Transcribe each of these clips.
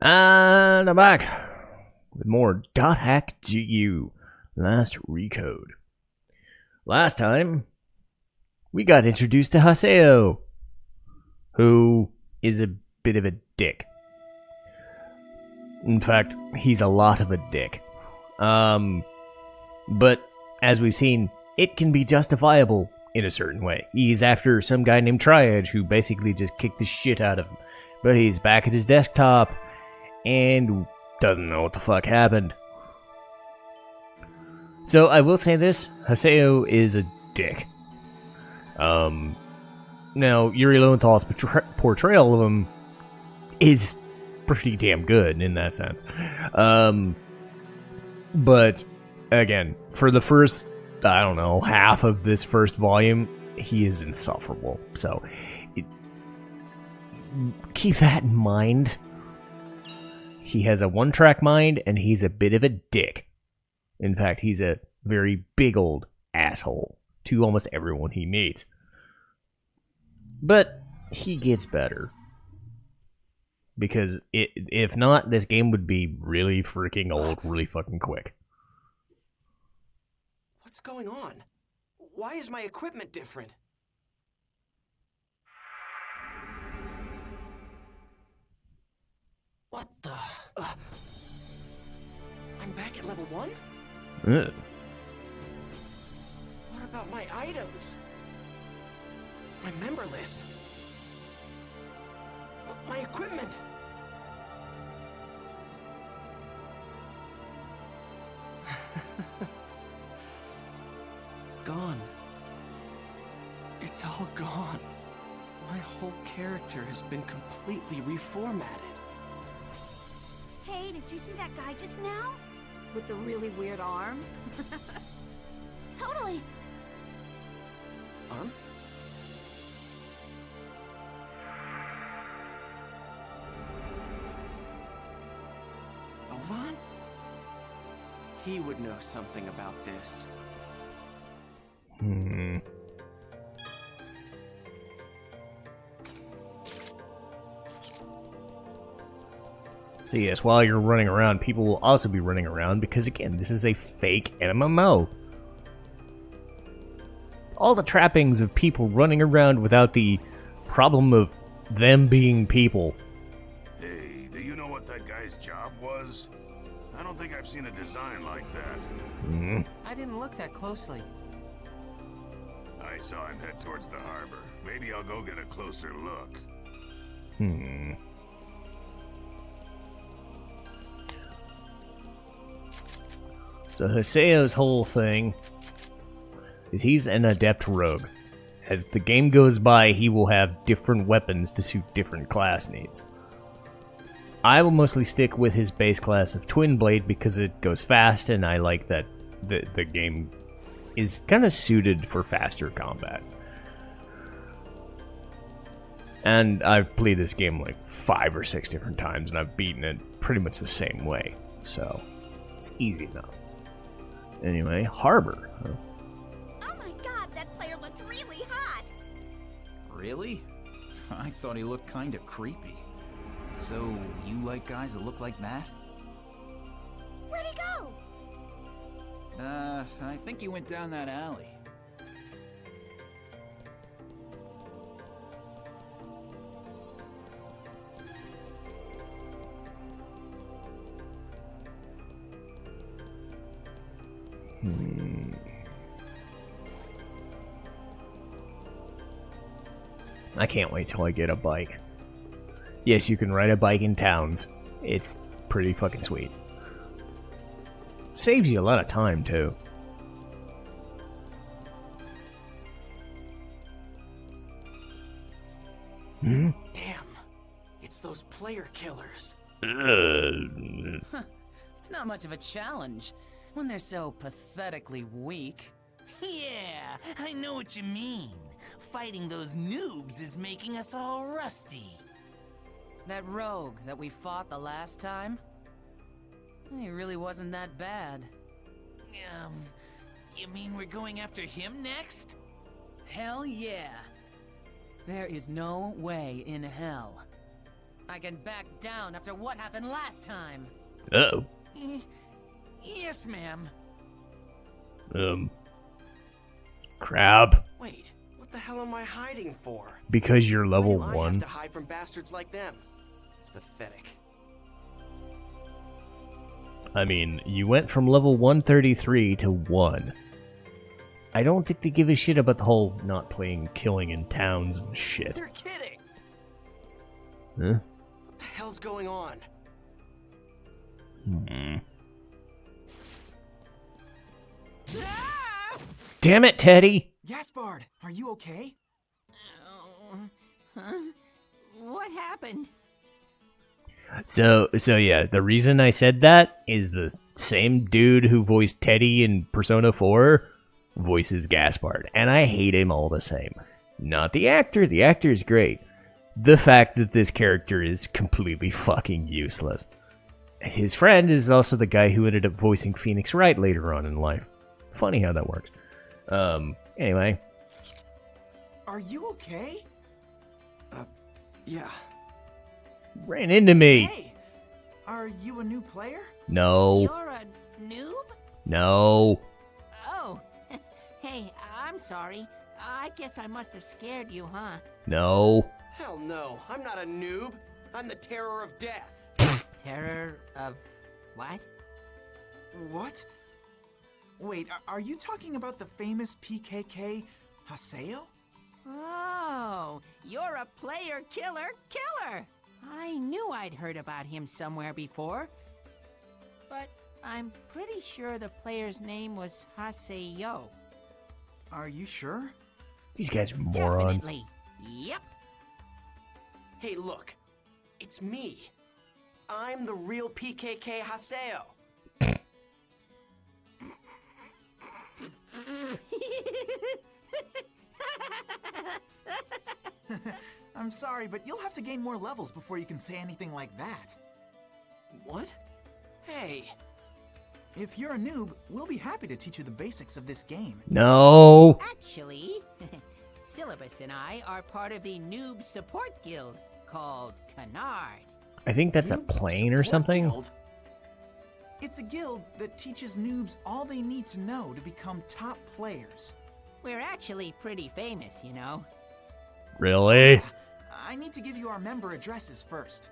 And I'm back with more .hack GU Last Recode. Last time, we got introduced to Haseo, who is a bit of a dick. In fact, he's a lot of a dick. But as we've seen, it can be justifiable in a certain way. He's after some guy named Triage who basically just kicked the shit out of him. But he's back at his desktop and doesn't know what the fuck happened. So I will say this, Haseo is a dick. Now, Yuri Lowenthal's portrayal of him is pretty damn good in that sense. But, again, for the first, I don't know, half of this first volume, he is insufferable. So, keep that in mind. He has a one-track mind, and he's a bit of a dick. In fact, he's a very big old asshole to almost everyone he meets. But he gets better. Because if not, this game would be really freaking old really fucking quick. What's going on? Why is my equipment different? What the? I'm back at level 1? What about my items? My member list? My equipment? Gone. It's all gone. My whole character has been completely reformatted. Hey, did you see that guy just now? With the really weird arm? Totally! Arm? Ovan? He would know something about this. So yes, while you're running around, people will also be running around because, again, this is a fake MMO. All the trappings of people running around without the problem of them being people. Hey, do you know what that guy's job was? I don't think I've seen a design like that. I didn't look that closely. I saw him head towards the harbor. Maybe I'll go get a closer look. So Haseo's whole thing is he's an adept rogue. As the game goes by, he will have different weapons to suit different class needs. I will mostly stick with his base class of Twin Blade because it goes fast, and I like that the game is kind of suited for faster combat. And I've played this game like 5 or 6 different times, and I've beaten it pretty much the same way. So, it's easy enough. Anyway, Harbor. Huh? Oh my god, that player looked really hot! Really? I thought he looked kinda creepy. So, you like guys that look like that? Where'd he go? I think he went down that alley. I can't wait till I get a bike. Yes, you can ride a bike in towns. It's pretty fucking sweet. Saves you a lot of time, too. Damn. It's those player killers. It's not much of a challenge when they're so pathetically weak. Yeah, I know what you mean. Fighting those noobs is making us all rusty. That rogue that we fought the last time? He really wasn't that bad. You mean we're going after him next? Hell yeah. There is no way in hell. I can back down after what happened last time. Uh-oh. Yes, ma'am. Crap. Wait, what the hell am I hiding for? Because you're Why level do I have 1. to hide from bastards like them? It's pathetic. I mean, you went from level 133 to 1. I don't think they give a shit about the whole not playing killing in towns and shit. You're kidding! Huh? What the hell's going on? Damn it, Teddy! Gaspard, are you okay? Huh? What happened? So yeah, the reason I said that is the same dude who voiced Teddy in Persona 4 voices Gaspard, and I hate him all the same. Not the actor is great. The fact that this character is completely fucking useless. His friend is also the guy who ended up voicing Phoenix Wright later on in life. Funny how that works. Anyway. Are you okay? Yeah. Ran into me. Hey, are you a new player? No. You're a noob? No. Oh. Hey, I'm sorry. I guess I must have scared you, huh? No. Hell no, I'm not a noob. I'm the terror of death. Terror of what? What? Wait, are you talking about the famous PKK Haseo? Oh, you're a player killer killer! I knew I'd heard about him somewhere before. But I'm pretty sure the player's name was Haseo. Are you sure? These guys are morons. Definitely. Yep. Hey, look. It's me. I'm the real PKK Haseo. I'm sorry, but you'll have to gain more levels before you can say anything like that. What? Hey. If you're a noob, we'll be happy to teach you the basics of this game. No. Actually, Syllabus and I are part of the Noob Support Guild called Canard. I think that's a plane or something. Guild? It's a guild that teaches noobs all they need to know to become top players. We're actually pretty famous, you know. Really? I need to give you our member addresses first.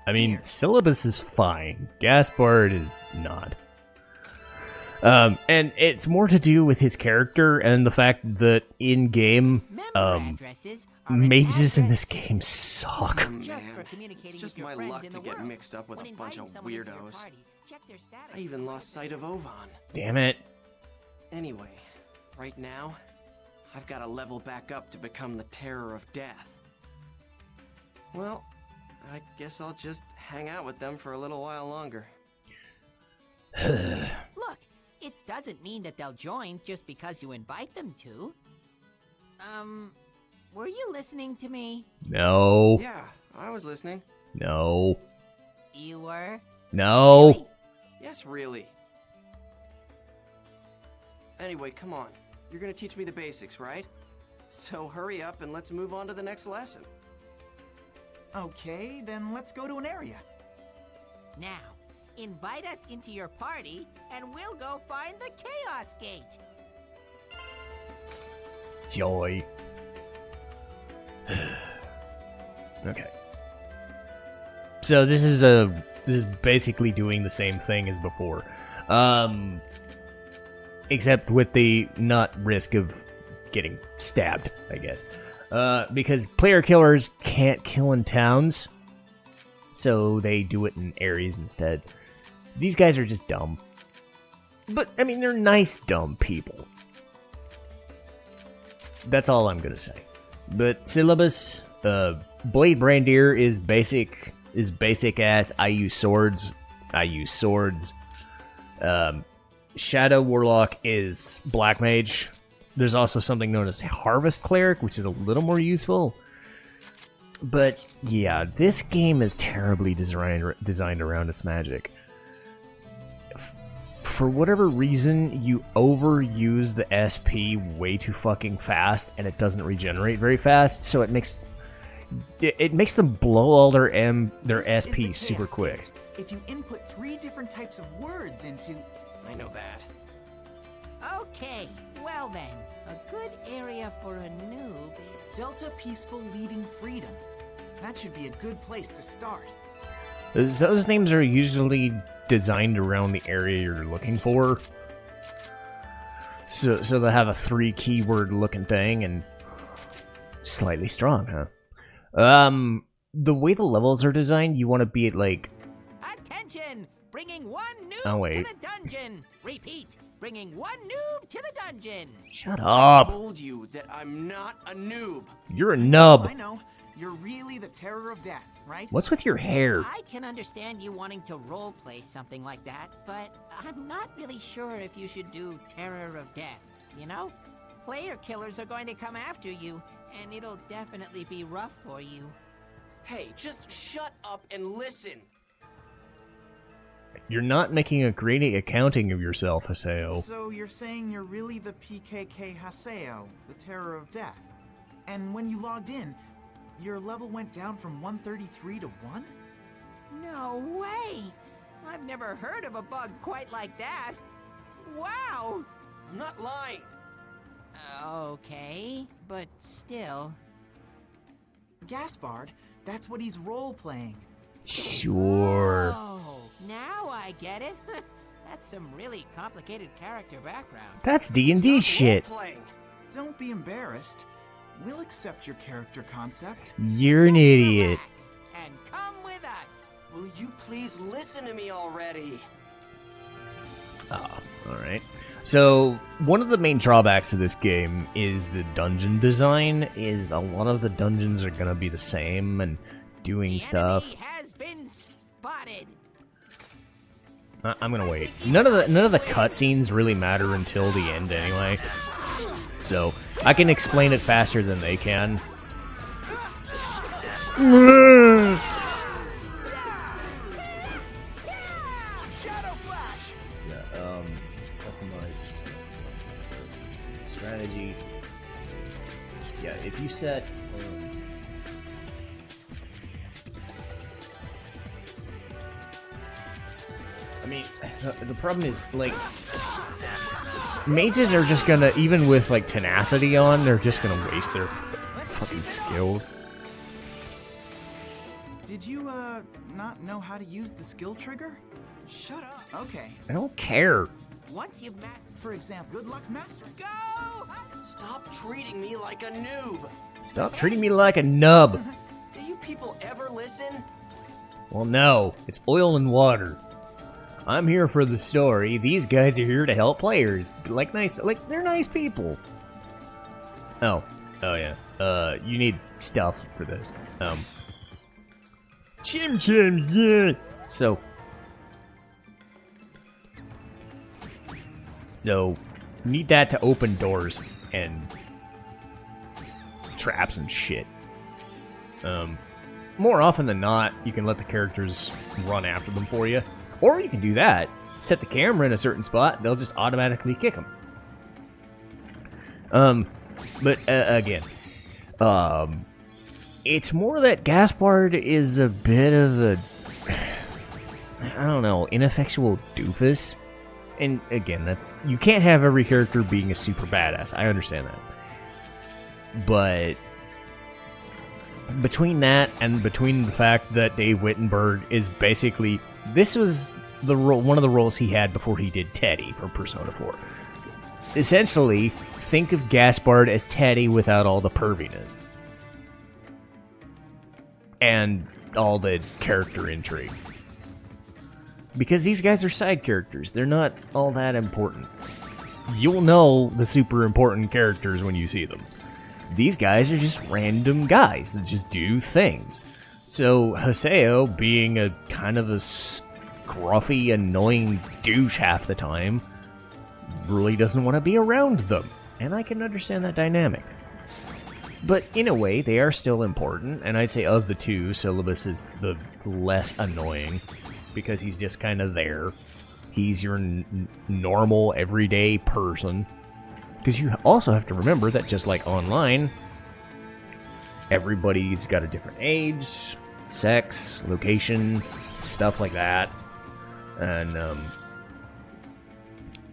I mean, Here. Syllabus is fine. Gaspard is not. And it's more to do with his character and the fact that in-game, Member addresses are an mages in this address game system. suck. Oh, Just man. for communicating It's just with your my friends luck in to the get world. mixed up with When a bunch inviting of someone into your weirdos. party, check their status I even before lost sight of inviting. Ovan. Damn it. Anyway, right now, I've got to level back up to become the terror of death. Well, I guess I'll just hang out with them for a little while longer. Look, it doesn't mean that they'll join just because you invite them to. Were you listening to me? No. Yeah, I was listening. No. You were? No. Really? Yes, really. Anyway, come on. You're gonna teach me the basics, right? So hurry up and let's move on to the next lesson. Okay, then let's go to an area. Now, invite us into your party, and we'll go find the Chaos Gate. Joy. Okay. So this is basically doing the same thing as before. Except with the not risk of getting stabbed, I guess. Because player killers can't kill in towns, so they do it in areas instead. These guys are just dumb. But, I mean, they're nice dumb people. That's all I'm gonna say. But Syllabus, Blade Brandier is basic ass. I use swords. Shadow Warlock is Black Mage. There's also something known as Harvest Cleric, which is a little more useful. But yeah, this game is terribly designed around its magic. For whatever reason, you overuse the SP way too fucking fast, and it doesn't regenerate very fast, so it makes it makes them blow all their This is SP the super chaos quick. gate. If you input 3 different types of words into... I know that. Okay, well then, a good area for a noob is... Delta Peaceful Leading Freedom. That should be a good place to start. Those names are usually designed around the area you're looking for. So they have a 3 keyword looking thing and slightly strong, huh? The way the levels are designed, you want to be at like... Attention! Bringing one noob Oh, wait. to the dungeon! Repeat, bringing one noob to the dungeon! Shut I up! told you that I'm not a noob. You're a nub. I know. You're really the terror of death, right? What's with your hair? I can understand you wanting to roleplay something like that, but I'm not really sure if you should do Terror of Death, you know? Player killers are going to come after you, and it'll definitely be rough for you. Hey, just shut up and listen. You're not making a great accounting of yourself, Haseo. So you're saying you're really the PKK Haseo, the terror of death. And when you logged in, your level went down from 133 to 1? No way! I've never heard of a bug quite like that. Wow! I'm not lying. Okay, but still. Gaspard, that's what he's role-playing. Sure. Oh, now I get it. That's some really complicated character background. That's D&D shit. Playing. Don't be embarrassed. We'll accept your character concept. You're an idiot. Relax and come with us. Will you please listen to me already? Oh, alright. So, one of the main drawbacks of this game is the dungeon design, is a lot of the dungeons are gonna be the same and doing The stuff. enemy has been spotted. I'm gonna wait. None of the cutscenes really matter until the end anyway. So, I can explain it faster than they can. Yeah, customized strategy. Yeah, if you set I mean, the problem is, like, mages are just gonna, even with, like, tenacity on, they're just gonna waste their fucking skills. Did you, not know how to use the skill trigger? Shut up. Okay. I don't care. Once you've mastered, For example, good luck mastering. go! Stop treating me like a noob. Stop treating me like a nub. Do you people ever listen? Well, no. It's oil and water. I'm here for the story. These guys are here to help players. Like, they're nice people. Oh yeah. You need stuff for this. Chim chims, yeah. So, need that to open doors and traps and shit. More often than not, you can let the characters run after them for you. Or you can do that. Set the camera in a certain spot, they'll just automatically kick them. But again, it's more that Gaspard is a bit of a, I don't know, ineffectual doofus. And again, you can't have every character being a super badass. I understand that. But between that and between the fact that Dave Wittenberg is basically, this was one of the roles he had before he did Teddy for Persona 4. Essentially, think of Gaspard as Teddy without all the perviness. And all the character intrigue. Because these guys are side characters. They're not all that important. You'll know the super important characters when you see them. These guys are just random guys that just do things. So Haseo, being a kind of a scruffy, annoying douche half the time, really doesn't want to be around them. And I can understand that dynamic. But in a way, they are still important, and I'd say of the two, Syllabus is the less annoying, because he's just kind of there. He's your normal, everyday person. Because you also have to remember that just like online, Everybody's got a different age, sex, location, stuff like that. And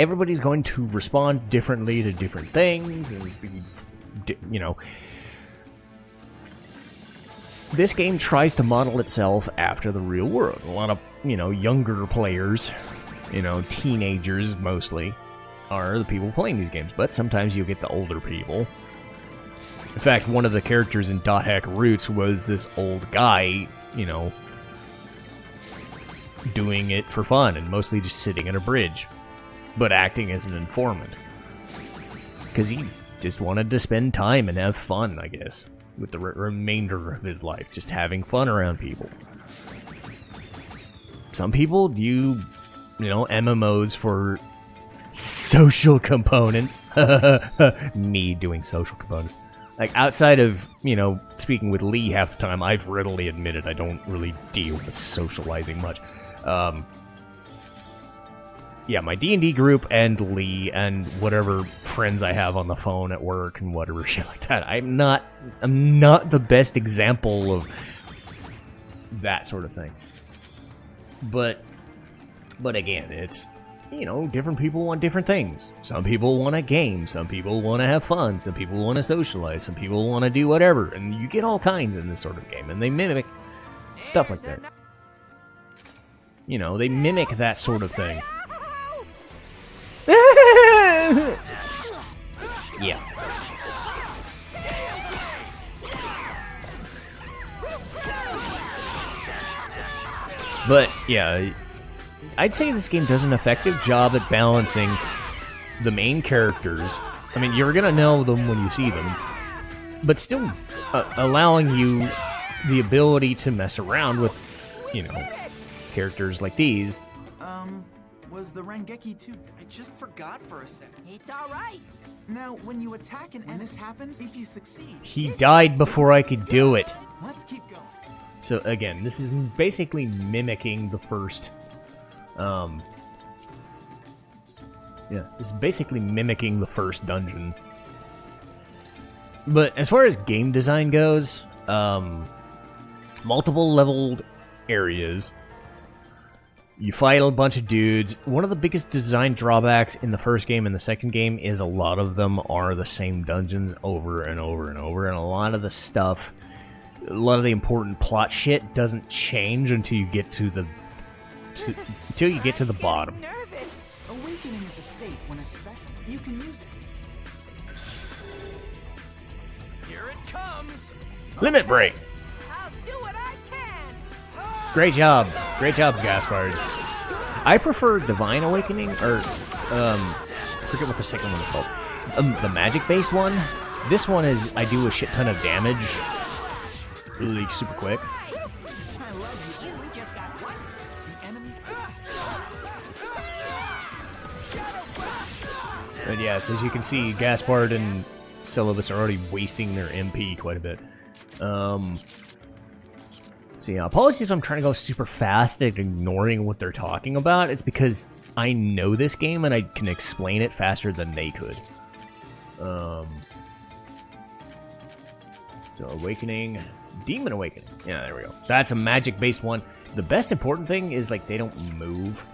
everybody's going to respond differently to different things. And, you know, this game tries to model itself after the real world. A lot of, you know, younger players, you know, teenagers mostly, are the people playing these games. But sometimes you get the older people. In fact, one of the characters in Dot Hack Roots was this old guy, you know, doing it for fun and mostly just sitting in a bridge, but acting as an informant. Because he just wanted to spend time and have fun, I guess, with the remainder of his life, just having fun around people. Some people do, you know, MMOs for social components. Me doing social components. Like, outside of, you know, speaking with Lee half the time, I've readily admitted I don't really deal with socializing much. Yeah, my D&D group and Lee and whatever friends I have on the phone at work and whatever shit like that. I'm not the best example of that sort of thing. But again, it's, you know, different people want different things. Some people want to game, some people want to have fun, some people want to socialize, some people want to do whatever, and you get all kinds in this sort of game, and they mimic stuff like that. You know, they mimic that sort of thing. Yeah. But, yeah, I'd say this game does an effective job at balancing the main characters. I mean, you're gonna know them when you see them, but still allowing you the ability to mess around with, you know, characters like these. Was the Rengeki too? I just forgot for a second. It's all right. Now, when you attack and this happens, if you succeed... He died before I could do it. Let's keep going. So, again, this is basically mimicking the first... yeah, this is basically mimicking the first dungeon. But as far as game design goes, multiple leveled areas. You fight a bunch of dudes. One of the biggest design drawbacks in the first game and the second game is a lot of them are the same dungeons over and over and over, and a lot of the stuff, a lot of the important plot shit doesn't change until you get to the bottom. Nervous. Awakening is a state when a special... You can use it. Here it comes. Limit break. I'll do what I can. Great job, Gaspard. I prefer Divine Awakening, or I forget what the second one's called. The magic-based one. This one is I do a shit ton of damage, really super quick. I love you. We just got what? The enemy... And yes, as you can see, Gaspard and Syllabus are already wasting their MP quite a bit. So yeah, apologies if I'm trying to go super fast and ignoring what they're talking about. It's because I know this game and I can explain it faster than they could. So Awakening, Demon Awakening. Yeah, there we go. That's a magic-based one. The best important thing is, like, they don't move.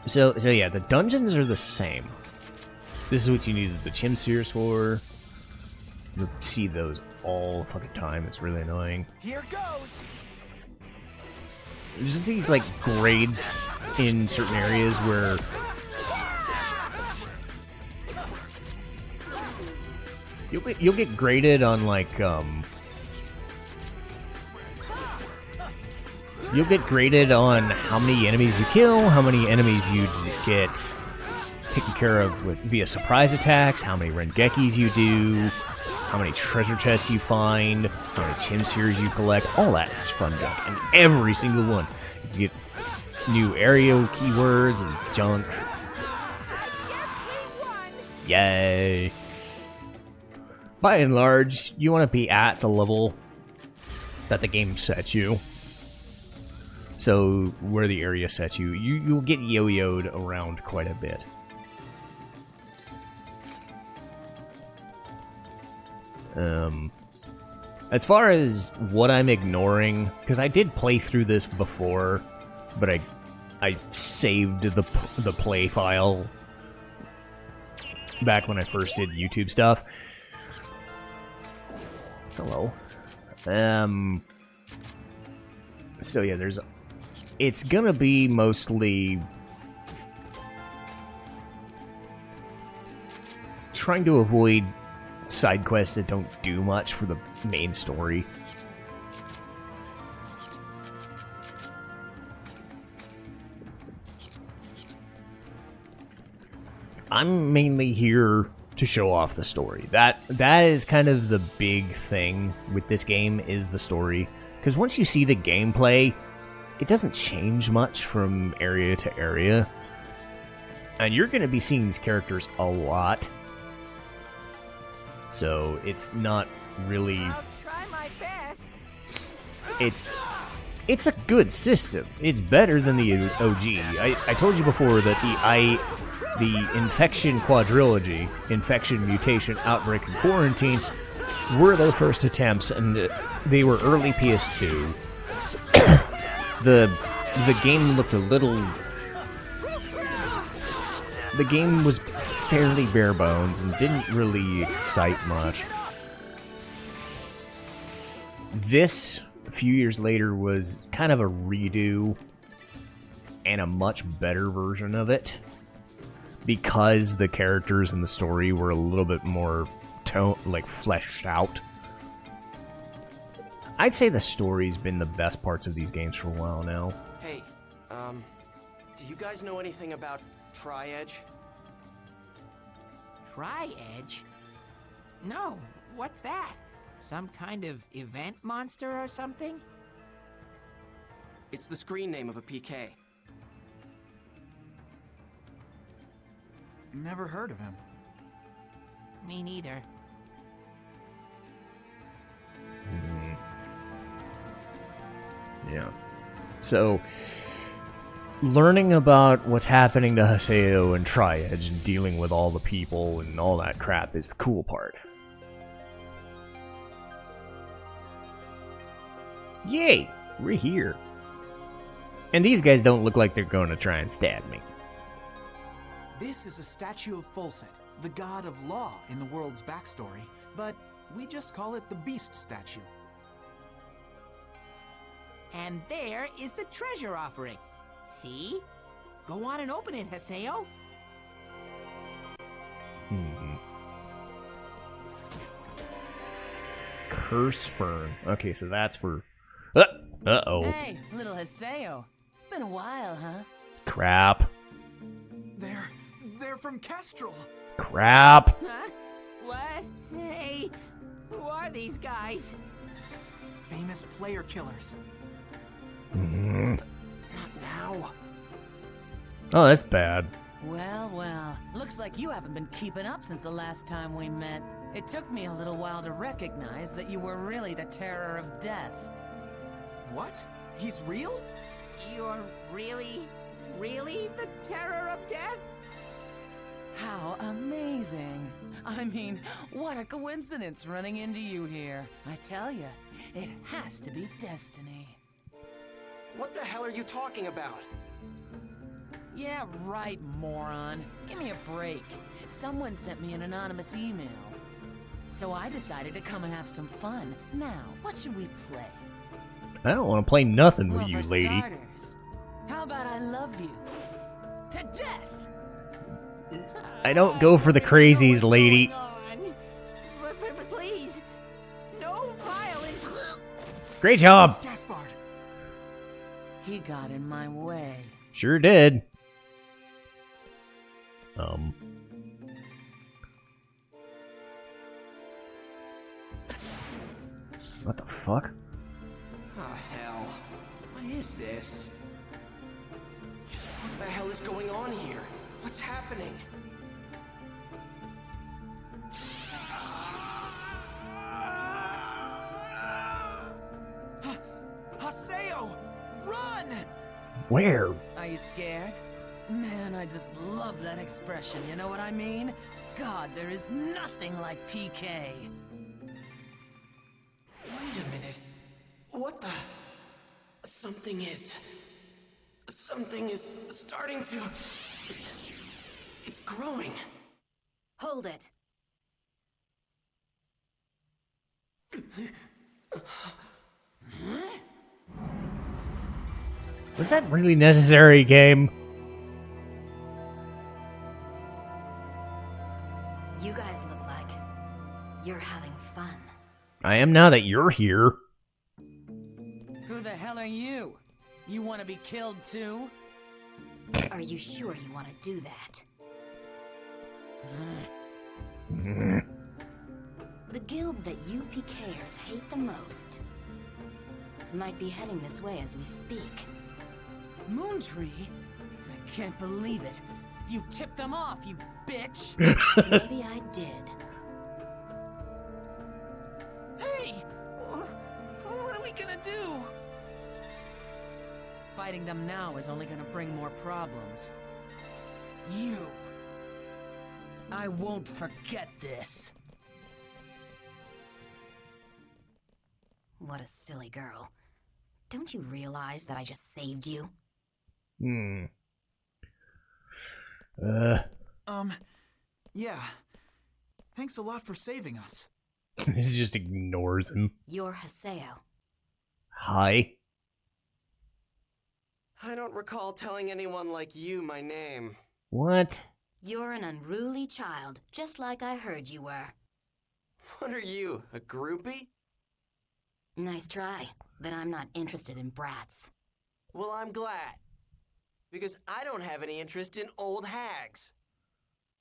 So yeah, the dungeons are the same. This is what you needed the Chimseers for. You'll see those all the fucking time. It's really annoying. Here goes. There's just these, like, grades in certain areas where... You'll get graded on, like, You'll get graded on how many enemies you kill, how many enemies you get taken care of via surprise attacks, how many Rengekis you do, how many treasure chests you find, how many Chimseers you collect, all that is fun junk. And every single one. You get new area keywords and junk. Yay. By and large, you want to be at the level that the game sets you. So, where the area sets you, you'll get yo-yoed around quite a bit. As far as what I'm ignoring, because I did play through this before, but I saved the play file back when I first did YouTube stuff. Hello. So yeah, it's gonna be mostly trying to avoid side quests that don't do much for the main story. I'm mainly here to show off the story. That is kind of the big thing with this game, is the story. Because once you see the gameplay, it doesn't change much from area to area. And you're going to be seeing these characters a lot. So it's not really... I'll try my best. It's a good system. It's better than the OG. I told you before that the Infection Quadrilogy, Infection, Mutation, Outbreak, and Quarantine, were the first attempts, and they were early PS2. The game looked a little... The game was fairly bare bones and didn't really excite much. This, a few years later, was kind of a redo and a much better version of it, because the characters and the story were a little bit more fleshed out. I'd say the story's been the best parts of these games for a while now. Hey, do you guys know anything about Tri-Edge? Tri-Edge? No, what's that? Some kind of event monster or something? It's the screen name of a PK. Never heard of him. Me neither. Yeah. So, learning about what's happening to Haseo and Tri-Edge and dealing with all the people and all that crap is the cool part. Yay! We're here. And these guys don't look like they're going to try and stab me. This is a statue of Folset, the god of law in the world's backstory, but we just call it the Beast statue. And there is the treasure offering. See? Go on and open it, Haseo. Curse Fern. Okay, so that's for... Uh-oh. Hey, little Haseo. Been a while, huh? Crap. They're from Kestrel. Crap. Huh? What? Hey, who are these guys? Famous player killers. Not now. Oh, that's bad. Well, well. Looks like you haven't been keeping up since the last time we met. It took me a little while to recognize that you were really the terror of death. What? He's real? You're really the terror of death? How amazing. I mean, what a coincidence running into you here. I tell you, it has to be destiny. What the hell are you talking about? Yeah, right, moron. Give me a break. Someone sent me an anonymous email. So I decided to come and have some fun. Now, what should we play? I don't want to play nothing with Well, you, for lady. starters, how about I love you to death? I don't go for the crazies, lady. But please, no violence. Great job. Gaspard. He got in my way. Sure did. What the fuck? Oh, hell. What is this? Just what the hell is going on here? What's happening? Haseo! Run! Where? Are you scared? Man, I just love that expression, you know what I mean? God, there is nothing like PK. What the? Something is starting to... It's growing. Hold it. Was that really necessary, game? You guys look like you're having fun. I am now that you're here. Who the hell are you? You want to be killed too? Are you sure you want to do that? The guild that you PKers hate the most might be heading this way as we speak. Moontree? I can't believe it. You tipped them off, you bitch! Maybe I did. Hey! What are we gonna do? Fighting them now is only gonna bring more problems. You! I won't forget this. What a silly girl. Don't you realize that I just saved you? Yeah. Thanks a lot for saving us. He just ignores him. You're Haseo. Hi. I don't recall telling anyone like you my name. What? You're an unruly child, just like I heard you were. What are you, a groupie? Nice try, but I'm not interested in brats. Well, I'm glad. Because I don't have any interest in old hags.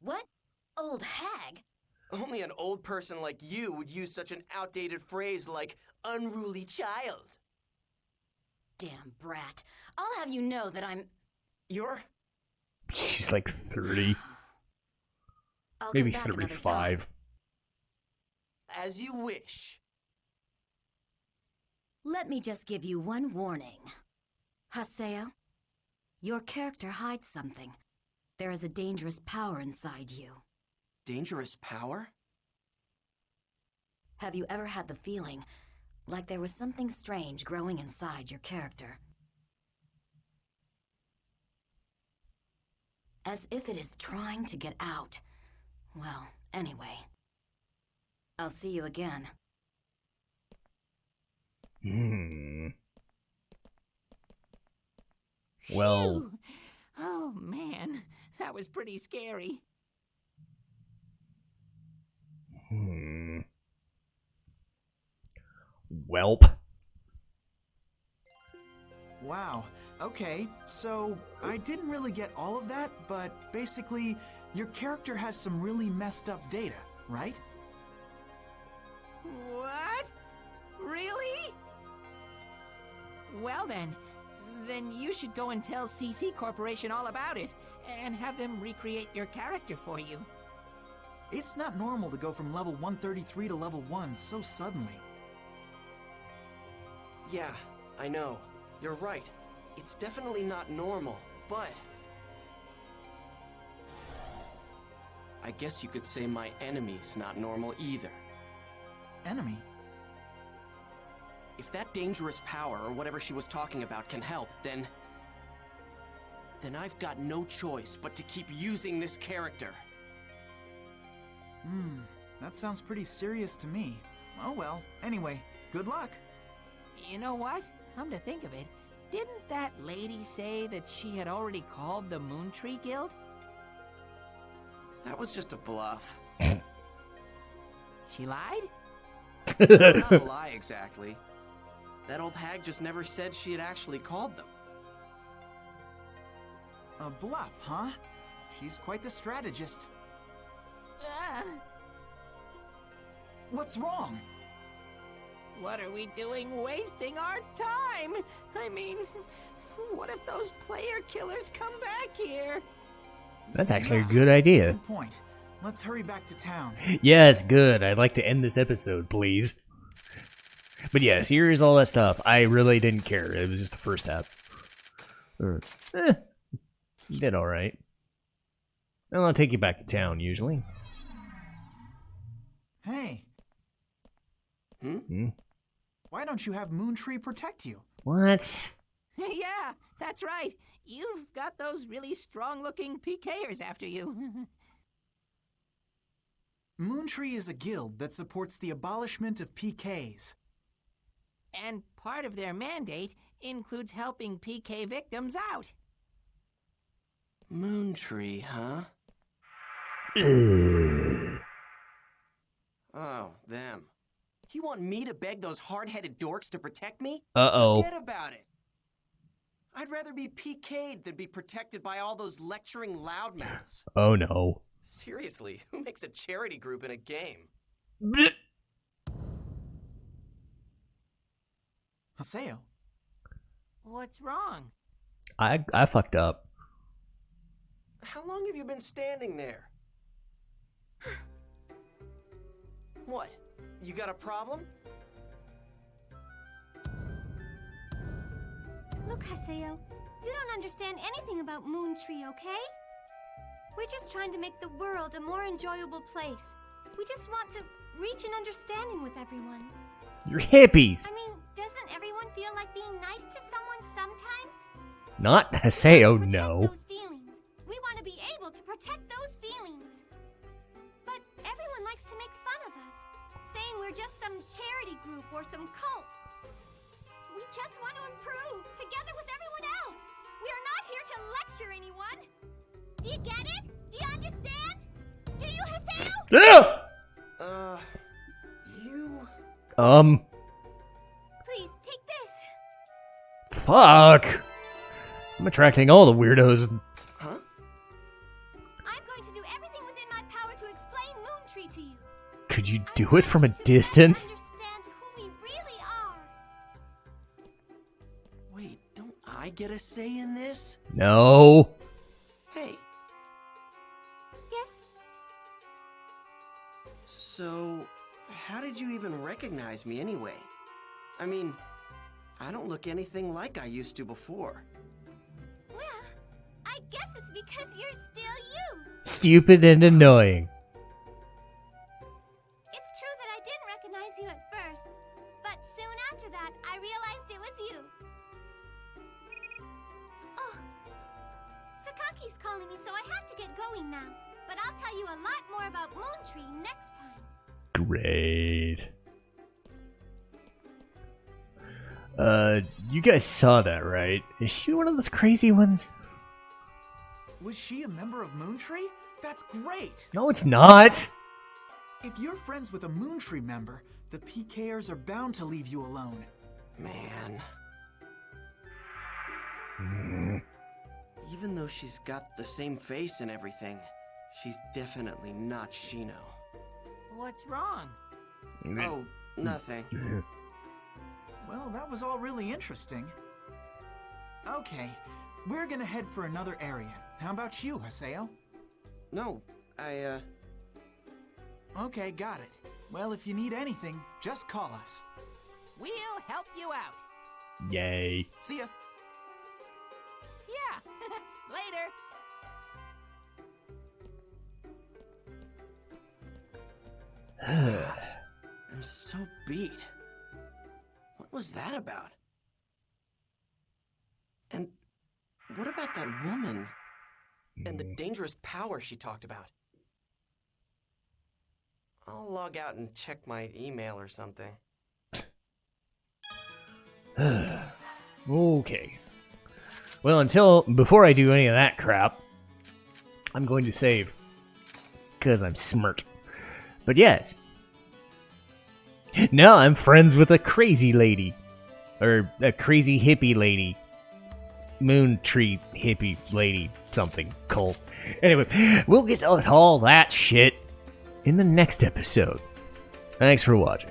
What? Old hag? Only an old person like you would use such an outdated phrase like unruly child. Damn brat. I'll have you know that You're... She's like 30. I'll Maybe come back another 35. time. As you wish. Let me just give you one warning. Haseo, your character hides something. There is a dangerous power inside you. Dangerous power? Have you ever had the feeling like there was something strange growing inside your character? As if it is trying to get out. Well, anyway. I'll see you again. Well, Phew. Oh, man. That was pretty scary. Welp. Wow. Okay, so I didn't really get all of that, but basically, your character has some really messed up data, right? What? Really? Well then you should go and tell CC Corporation all about it, and have them recreate your character for you. It's not normal to go from level 133 to level 1 so suddenly. Yeah, I know. You're right. It's definitely not normal, but... I guess you could say my enemy's not normal either. Enemy? If that dangerous power, or whatever she was talking about, can help, then I've got no choice but to keep using this character. That sounds pretty serious to me. Oh well, anyway, good luck. You know what? Come to think of it, didn't that lady say that she had already called the Moontree Guild? That was just a bluff. She lied? Not a lie, exactly. That old hag just never said she had actually called them. A bluff, huh? She's quite the strategist. What's wrong? What are we doing wasting our time? I mean, what if those player killers come back here? That's actually a Yeah, good idea. Good point. Let's hurry back to town. Yes, good. I'd like to end this episode, please. But yes, here is all that stuff. I really didn't care. It was just the first half. Did alright. And I'll take you back to town, usually. Hey, Hmm? why Why don't you have Moontree protect you? What? Yeah, that's right. You've got those really strong-looking PKers after you. Moontree is a guild that supports the abolishment of PKs. And part of their mandate includes helping PK victims out. Moontree, huh? Oh, them. You want me to beg those hard-headed dorks to protect me? Uh-oh. Forget about it. I'd rather be PK'd than be protected by all those lecturing loudmouths. Oh no. Seriously, who makes a charity group in a game? Blech. Haseo, What's wrong? I fucked up. How long have you been standing there? What? You got a problem? Look, Haseo, you don't understand anything about Moontree, okay? We're just trying to make the world a more enjoyable place. We just want to reach an understanding with everyone. You're hippies. I mean, doesn't everyone feel like being nice to someone sometimes? Not Haseo, Protect no. those feelings. We want to be able to protect those feelings. But everyone likes to make fun of us, saying we're just some charity group or some cult. We just want to improve together with everyone else. We are not here to lecture anyone. Do you get it? Do you understand? Do you, Haseo? You... Please, take this. Fuck. I'm attracting all the weirdos. Huh? I'm going to do everything within my power to explain Moontree to you. Could you do it from a distance? Understand who we really are. Wait, don't I get a say in this? No. Hey, Yes? so how did you even recognize me anyway? I mean, I don't look anything like I used to before. Well, I guess it's because you're still you. Stupid and annoying. It's true that I didn't recognize you at first, but soon after that, I realized it was you. Oh, Sakaki's calling me, so I have to get going now. But I'll tell you a lot more about Moontree next time. Great. You guys saw that, right? Is she one of those crazy ones? was she a member of Moontree? That's great! No, it's not. If you're friends with a Moontree member, the PKers are bound to leave you alone. Man. Even though she's got the same face and everything, she's definitely not Shino. What's wrong? Oh, nothing. Well, that was all really interesting. Okay, we're gonna head for another area. How about you, Haseo? No, Okay, got it. Well, if you need anything, just call us. We'll help you out. Yay. See ya. Yeah, later. I'm so beat. What was that about? And what about that woman? And the dangerous power she talked about? I'll log out and check my email or something. Okay. Well, before I do any of that crap, I'm going to save. Because I'm smart. But yes. Now I'm friends with a crazy lady. Or a crazy hippie lady. Moontree hippie lady. Something. Cult. Anyway, we'll get to all that shit in the next episode. Thanks for watching.